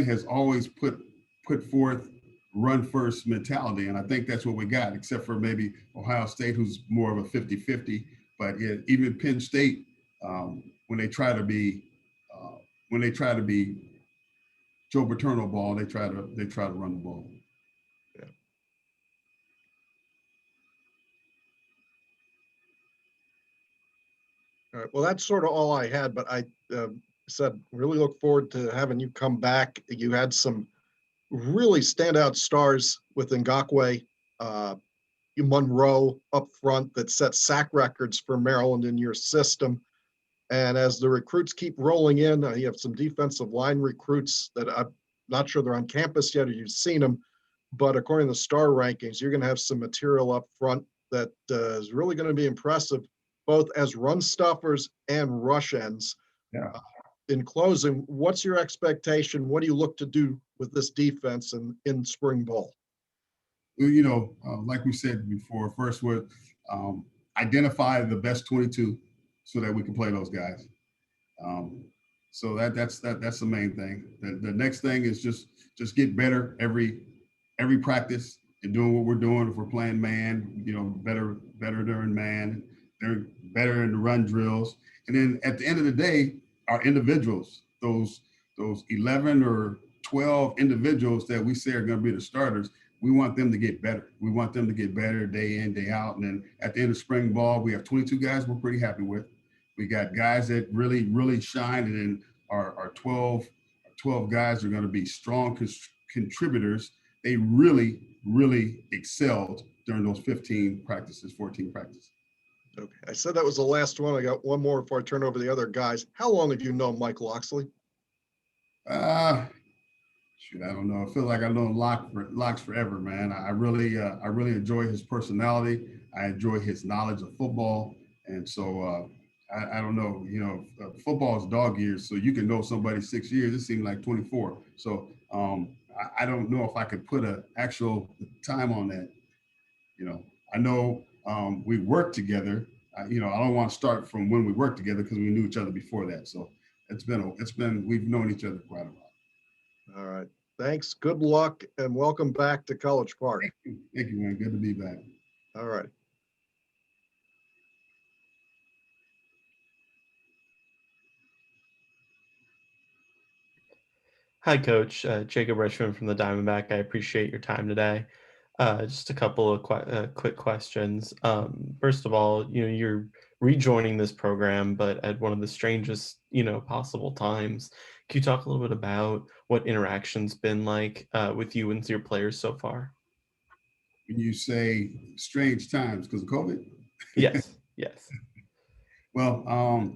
has always put forth run first mentality. And I think that's what we got, except for maybe Ohio State, who's more of a 50-50. But yeah, even Penn State, when they try to be when they try to be Joe Paterno ball, they try to run the ball. Yeah. All right. Well, that's sort of all I had, but I said really look forward to having you come back. You had some really standout stars with Ngakwe, Monroe up front that set sack records for Maryland in your system. And as the recruits keep rolling in, you have some defensive line recruits that I'm not sure they're on campus yet or you've seen them, but according to the star rankings, you're going to have some material up front that is really going to be impressive, both as run stuffers and rush ends. Yeah. In closing, what's your expectation? What do you look to do with this defense in spring ball? Like we said before, first would identify the best 22 so that we can play those guys. So that's the main thing. The next thing is just get better every practice and doing what we're doing. If we're playing man, better during man, they're better in the run drills. And then at the end of the day, our individuals, those 11 or 12 individuals that we say are going to be the starters, we want them to get better. We want them to get better day in, day out. And then at the end of spring ball, we have 22 guys we're pretty happy with. We got guys that really, really shine. And then our 12 guys are going to be strong contributors. They really, really excelled during those 14 practices. Okay. I said that was the last one. I got one more before I turn over the other guys. How long have you known Mike Locksley? I don't know. I feel like I've known Locks forever, man. I really enjoy his personality. I enjoy his knowledge of football, and so I don't know. Football is dog years, so you can know somebody 6 years. It seemed like 24. So I don't know if I could put an actual time on that. I know we worked together. I don't want to start from when we worked together because we knew each other before that. So we've known each other quite a while. All right. Thanks. Good luck and welcome back to College Park. Thank you, man. Good to be back. All right. Hi, Coach. Jacob Richmond from the Diamondback. I appreciate your time today. Just a couple of quick questions. First of all, you're rejoining this program, but at one of the strangest, possible times. Can you talk a little bit about what interaction's been like with you and your players so far? When you say strange times because of COVID? Yes. Well,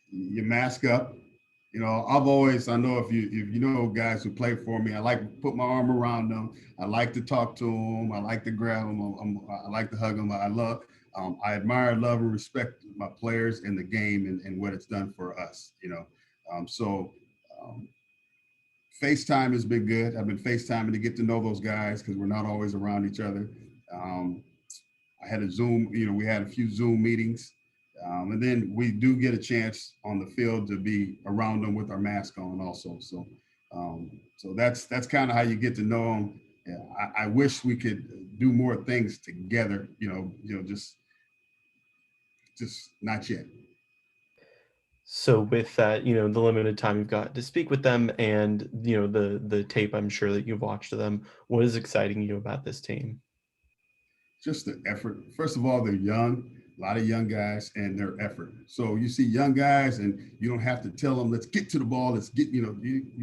you mask up. I know if you know guys who play for me, I like to put my arm around them. I like to talk to them. I like to grab them. I like to hug them. I admire, love, and respect my players in the game and what it's done for us. FaceTime has been good. I've been FaceTiming to get to know those guys because we're not always around each other. I had a Zoom, we had a few Zoom meetings. And then we do get a chance on the field to be around them with our mask on also. So that's kind of how you get to know them. Yeah, I wish we could do more things together, just not yet. So with that, the limited time you've got to speak with them and, the tape I'm sure that you've watched of them, what is exciting you about this team? Just the effort. First of all, they're young, a lot of young guys and their effort. So you see young guys and you don't have to tell them, let's get to the ball. Let's get, you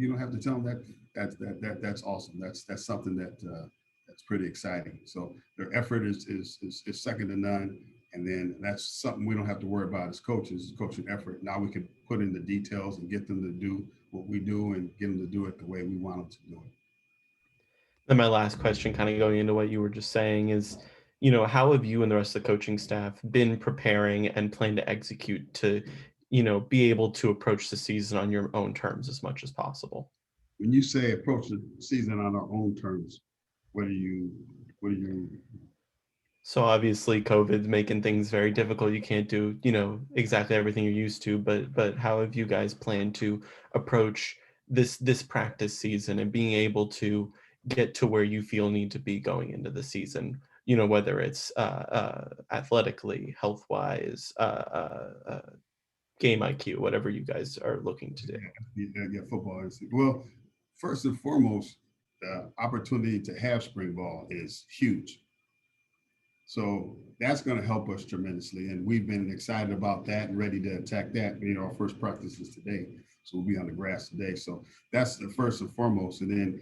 don't have to tell them that. That's awesome. That's something that's pretty exciting. So their effort is second to none. And then that's something we don't have to worry about as coaches, coaching effort. Now we can put in the details and get them to do what we do and get them to do it the way we want them to do it. Then my last question, kind of going into what you were just saying, is, how have you and the rest of the coaching staff been preparing and plan to execute to, be able to approach the season on your own terms as much as possible? When you say approach the season on our own terms, what do you? So obviously COVID's making things very difficult. You can't do, exactly everything you're used to, but how have you guys planned to approach this practice season and being able to get to where you feel need to be going into the season, whether it's athletically, health wise, game IQ, whatever you guys are looking to do. Yeah, football is, well, first and foremost, the opportunity to have spring ball is huge. So that's going to help us tremendously. And we've been excited about that and ready to attack that. Our first practice is today. So we'll be on the grass today. So that's the first and foremost. And then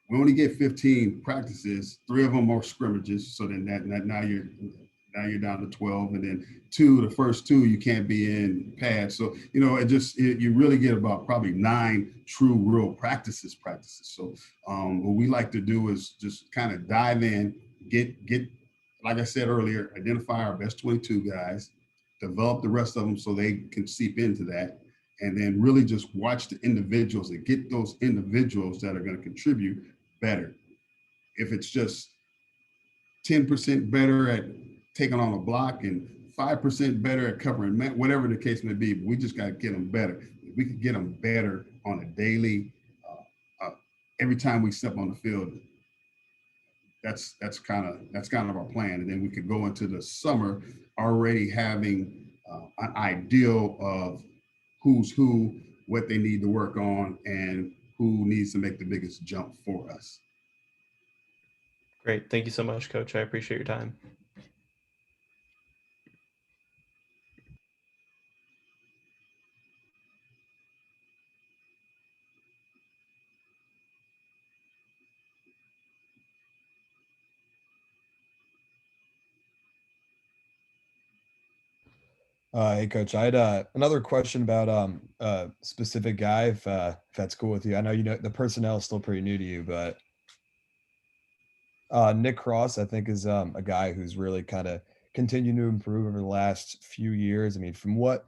we only get 15 practices. 3 of them are scrimmages. So then now you're down to 12. And then the first 2, you can't be in pads. So, you really get about probably 9 true real practices. So what we like to do is just kind of dive in, get like I said earlier, identify our best 22 guys, develop the rest of them so they can seep into that, and then really just watch the individuals and get those individuals that are going to contribute better. If it's just 10% better at taking on a block and 5% better at covering, whatever the case may be, we just got to get them better. If we could get them better on a daily, every time we step on the field, that's kind of our plan. And then we could go into the summer already having an ideal of who's who, what they need to work on, and who needs to make the biggest jump for us. Great. Thank you so much, Coach. I appreciate your time. Hey, Coach. I had another question about a specific guy, if that's cool with you. I know the personnel is still pretty new to you, but Nick Cross, I think, is a guy who's really kind of continued to improve over the last few years. I mean, from what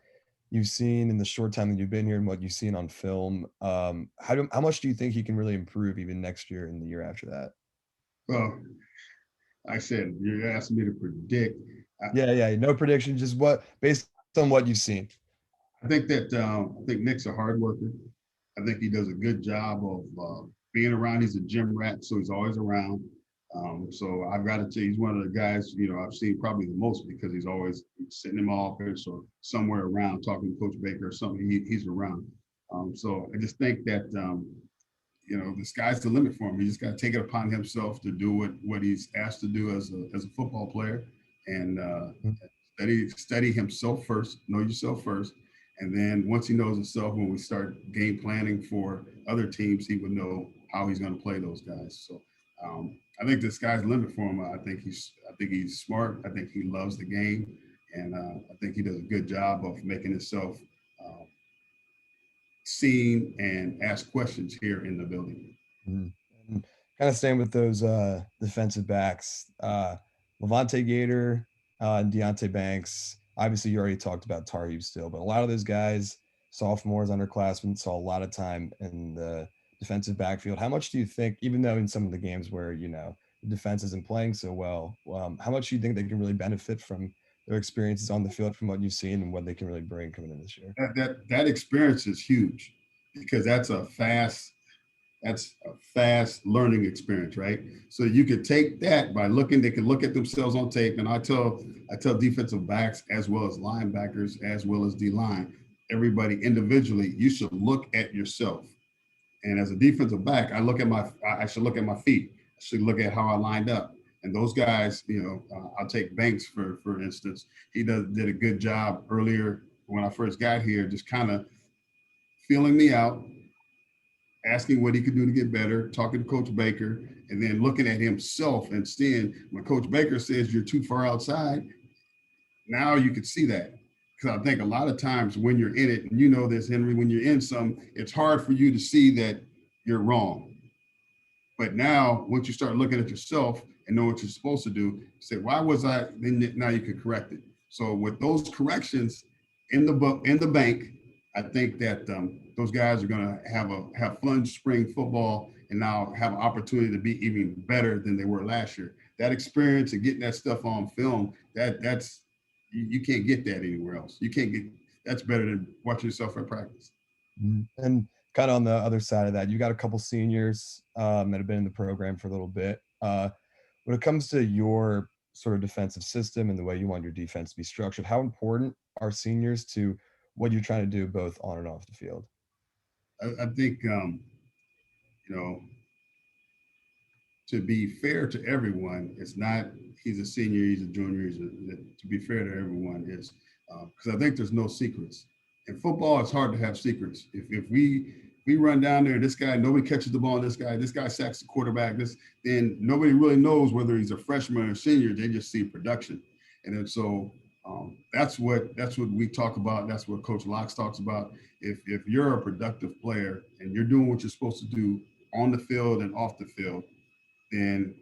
you've seen in the short time that you've been here and what you've seen on film, how much do you think he can really improve even next year and the year after that? Well, I said, you're asking me to predict. Yeah. No prediction, just based on what you've seen. I think Nick's a hard worker. I think he does a good job of being around. He's a gym rat, so he's always around. So I've got to say, he's one of the guys, I've seen probably the most because he's always sitting in my office or somewhere around talking to Coach Baker or something. He's around. So I just think that, the sky's the limit for him. He just got to take it upon himself to do what he's asked to do as a football player, and study himself first, know yourself first. And then once he knows himself, when we start game planning for other teams, he would know how he's going to play those guys. So I think the sky's the limit for him. I think he's smart. I think he loves the game, and I think he does a good job of making himself seen and asked questions here in the building. Mm-hmm. Kind of staying with those defensive backs, Levante Gator and Deontay Banks. Obviously, you already talked about Tarheeb still, but a lot of those guys, sophomores, underclassmen, saw a lot of time in the defensive backfield. How much do you think, even though in some of the games where the defense isn't playing so well, how much do you think they can really benefit from their experiences on the field, from what you've seen and what they can really bring coming in this year? That experience is huge because that's a fast learning experience, right? So you could take that by they can look at themselves on tape. And I tell defensive backs as well as linebackers, as well as D-line, everybody individually, you should look at yourself. And as a defensive back, I should look at my feet. I should look at how I lined up. And those guys, I'll take Banks for instance. He did a good job earlier when I first got here, just kind of feeling me out, asking what he could do to get better, talking to Coach Baker, and then looking at himself and seeing when Coach Baker says you're too far outside, now you could see that. Because I think a lot of times when you're in it, and you know this, Henry, when you're in some, it's hard for you to see that you're wrong. But now, once you start looking at yourself and know what you're supposed to do, say, why was I, then now you can correct it. So with those corrections in the bank, I think that those guys are going to have fun spring football and now have an opportunity to be even better than they were last year. That experience and getting that stuff on film, that's you can't get that anywhere else. That's better than watching yourself at practice. And kind of on the other side of that, you got a couple seniors that have been in the program for a little bit. When it comes to your sort of defensive system and the way you want your defense to be structured, how important are seniors to what you're trying to do both on and off the field? I think, you know, to be fair to everyone, it's not he's a senior, he's a junior. To be fair to everyone is because I think there's no secrets. In football, it's hard to have secrets. If we run down there, this guy, nobody catches the ball, this guy sacks the quarterback, then nobody really knows whether he's a freshman or senior. They just see production. And then so that's what we talk about. That's what Coach Locks talks about. If you're a productive player and you're doing what you're supposed to do on the field and off the field, then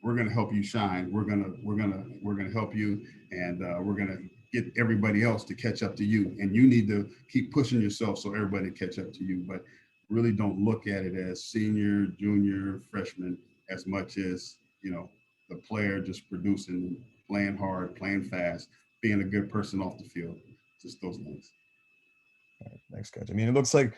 we're going to help you shine. We're going to help you, and we're going to get everybody else to catch up to you. And you need to keep pushing yourself so everybody catch up to you. But really don't look at it as senior, junior, freshman as much as, you know, the player just producing, playing hard, playing fast, being a good person off the field. Just those things. All right, thanks, Coach. I mean, it looks like